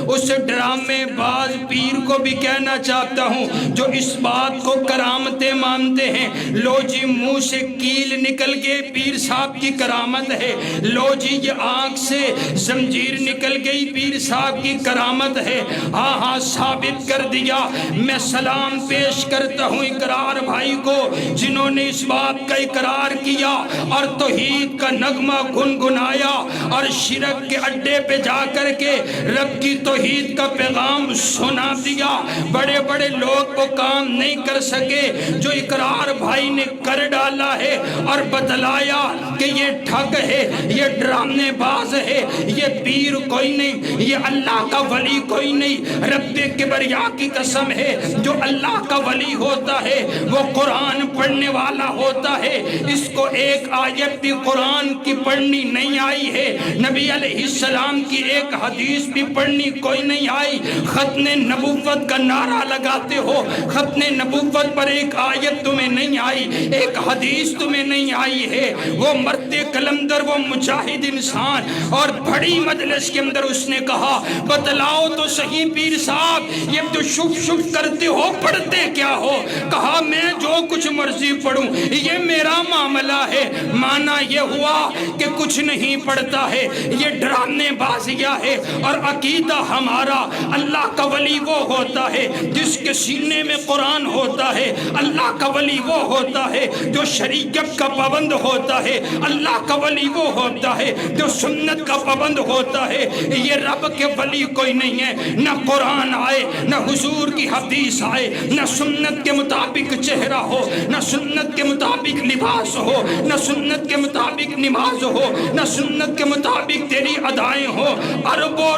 اس ڈرامے باز پیر کو بھی کہنا چاہتا ہوں جو اس بات کو کرامتیں مانتے ہیں، لو جی منہ سے کیل نکل گئے پیر صاحب کی کرامت ہے، لو جی یہ آنکھ سے زنجیر نکل گئی پیر صاحب کی کرامت ہے، ہاں ہاں ثابت کر دیا۔ میں سلام پیش کرتا ہوں اقرار بھائی کو جنہوں نے اس بات کا اقرار کیا اور توحید کا نغمہ گنگنایا اور شرک کے اڈے پہ جا کر کے رب کی توحید کا پیغام سنا دیا۔ بڑے بڑے لوگ وہ کام نہیں کر سکے جو اقرار بھائی نے کر ڈالا ہے اور بتلایا کہ یہ ٹھگ ہے، یہ ڈرانے باز ہے، یہ پیر کوئی نہیں، یہ اللہ کا ولی کوئی نہیں۔ رب کبریا کی قسم ہے جو اللہ کا ولی ہوتا ہے وہ قرآن پڑھنے والا ہوتا ہے۔ اس کو ایک آیت بھی قرآن کی پڑھنی نہیں آئی ہے، نبی علیہ السلام کی ایک حدیث بھی پڑھنی کوئی نہیں آئی۔ ختم نبوت کا نعرہ لگاتے ہو، ختم نبوت پر ایک آیت تمہیں نہیں آئی، ایک حدیث تمہیں نہیں آئی ہے۔ وہ مرتے قلندر، وہ مجاہد انسان، اور بڑی مجلس کے اندر اس نے کہا بتلاؤ تو صحیح پیر صاحب یہ تو شف شف کرتے ہو، پڑھتے کیا ہو؟ کہا میں جو کچھ مرضی پڑھوں یہ میرا معاملہ ہے۔ مانا یہ ہوا کہ کچھ نہیں پڑھتا ہے، یہ ڈرانے بازیاں ہے، اور عقیدہ ہمارا اللہ کا ولی وہ ہوتا ہے جس کے سینے میں قرآن ہوتا ہے، اللہ کا ولی وہ ہوتا ہے جو شریعت کا پابند ہوتا ہے، اللہ کا ولی وہ ہوتا ہے جو سنت کا پابند ہوتا ہے۔ یہ رب کے ولی کوئی نہیں ہے، نہ قرآن آئے، نہ حضور کی حدیث آئے، نہ سنت کے مطابق چہرہ ہو، نہ سنت کے مطابق لباس ہو، نہ سنت کے مطابق نماز ہو، نہ سنت کے مطابق تیری ادائیں ہو۔ اربوں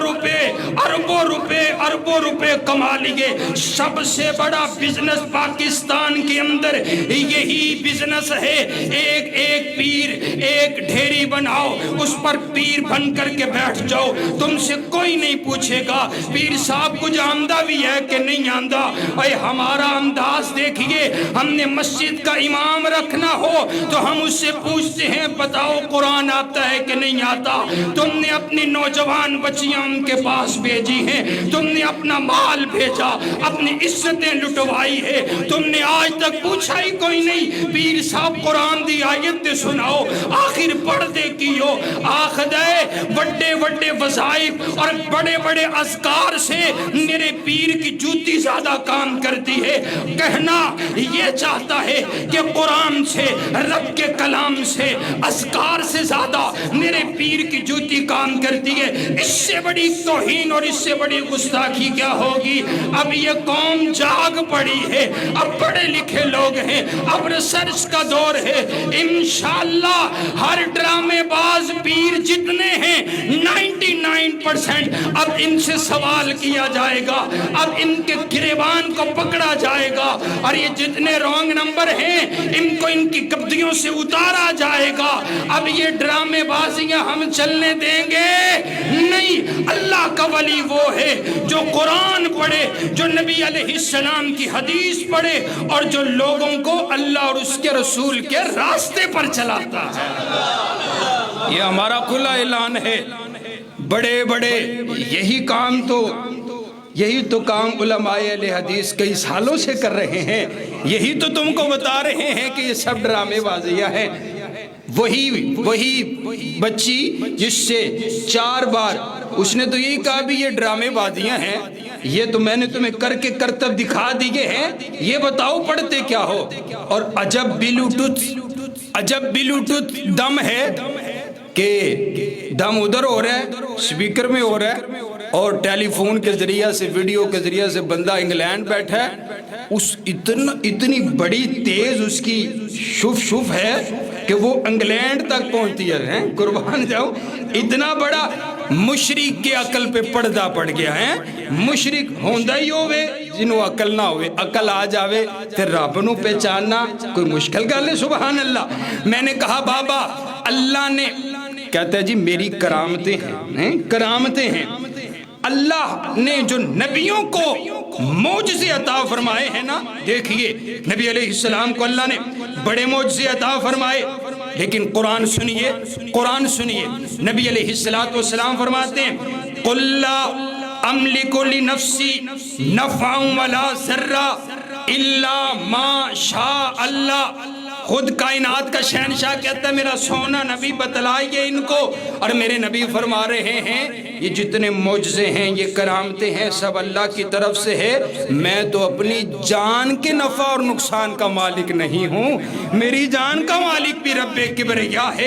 روپے کما لیے۔ سب سے بڑا بزنس پاکستان کے اندر یہی بزنس ہے، ایک ایک پیر، ایک ڈھیری بناؤ، اس پر پیر بن کر کے بیٹھ جاؤ، تم سے کوئی نہیں پوچھے گا پیر صاحب کچھ آمدہ بھی ہے کہ نہیں آمدہ۔ اے ہمارا انداز دیکھیے، ہم نے مسجد کا امام رکھنا ہو تو ہم اس سے پوچھتے ہیں بتاؤ قرآن آتا ہے کہ نہیں آتا۔ تم نے اپنی نوجوان بچیاں ان کے پاس بھیجی ہیں، تم نے اپنا مال بھیجا، اپنی عزتیں لٹوائی ہے، تم نے آج تک پوچھا ہی کوئی نہیں پیر صاحب قرآن دی آیت سناؤ، آخر پڑھ دے کیو آخدے بڑے بڑے وظائف اور بڑے بڑے اذکار سے میرے پیر کی جوتی زیادہ کام کرتی ہے۔ کہنا یہ چاہتا ہے کہ قرآن سے، رب کے کلام سے، اذکار سے زیادہ میرے پیر کی جوتی کام کرتی ہے۔ اس سے بڑی توہین اور اس سے بڑی گستاخی کیا ہوگی؟ اب یہ قوم جاگ پڑی ہے، اب پڑھے لکھے لوگ ہیں، اب ریسرچ کا دور ہے۔ انشاءاللہ ہر ڈرامے باز پیر جتنے ہیں 99% اب ان سے سوال کیا جائے گا، اب ان کے گریبان کو پکڑا جائے گا، اور یہ جتنے رونگ نمبر ہیں ان کو ان کی کبدیوں سے اتارا جائے گا۔ اب یہ ڈرامے بازیاں ہم چلنے دیں گے نہیں۔ اللہ کا ولی وہ ہے جو قرآن پڑھے، جو نبی علیہ السلام کی حدیث پڑھے، اور جو لوگوں کو اللہ اور اس کے رسول کے راستے پر چلاتا ہے۔ یہ ہمارا کھلا اعلان ہے۔ بڑے بڑے یہی تو کام علماء اہل حدیث کئی سالوں سے کر رہے ہیں، یہی تو تم کو بتا رہے ہیں کہ یہ سب ڈرامے بازیاں ہیں۔ وہی بچی جس سے 4 بار اس نے تو یہی کہا بھی یہ ڈرامے بازیاں ہیں، یہ تو میں نے تمہیں کر کے کرتب دکھا دیے ہیں، یہ بتاؤ پڑھتے کیا ہو؟ اور عجب بلوٹوتھ دم ہے کہ دم ادھر ہو رہا ہے، سپیکر میں ہو رہا ہے، اور ٹیلی فون کے ذریعہ سے، ویڈیو کے ذریعہ سے بندہ انگلینڈ بیٹھا ہے، اتنی بڑی تیز اس کی شف ہے کہ وہ انگلینڈ تک پہنچتی ہے۔ قربان جاؤ، اتنا بڑا مشرک کے عقل پہ پردہ پڑ گیا ہے۔ مشرک ہوندہ ہی ہوئے جنہوں عقل نہ ہوئے، عقل آ جاوے پھر رب نو پہچاننا کوئی مشکل گل ہے۔ سبحان اللہ۔ میں نے کہا بابا اللہ نے، کہتا ہے جی میری کرامتیں ہیں، اللہ نے جو نبیوں کو معجزے عطا فرمائے ہیں نا، دیکھیے نبی علیہ السلام کو اللہ نے بڑے معجزے عطا فرمائے، لیکن قرآن سنیے، نبی علیہ السلام فرماتے ہیں قُلْ لَا املک لنفسی نفعا ولا ضرا الا ما شاء اللہ۔ خود کائنات کا شہنشاہ کہتا ہے میرا سونا نبی بتلائیے ان کو، اور میرے نبی فرما رہے ہیں یہ جتنے معجزے ہیں یہ کرامتیں ہیں سب اللہ کی طرف سے ہے، میں تو اپنی جان کے نفع اور نقصان کا مالک نہیں ہوں، میری جان کا مالک بھی رب کبریا ہے۔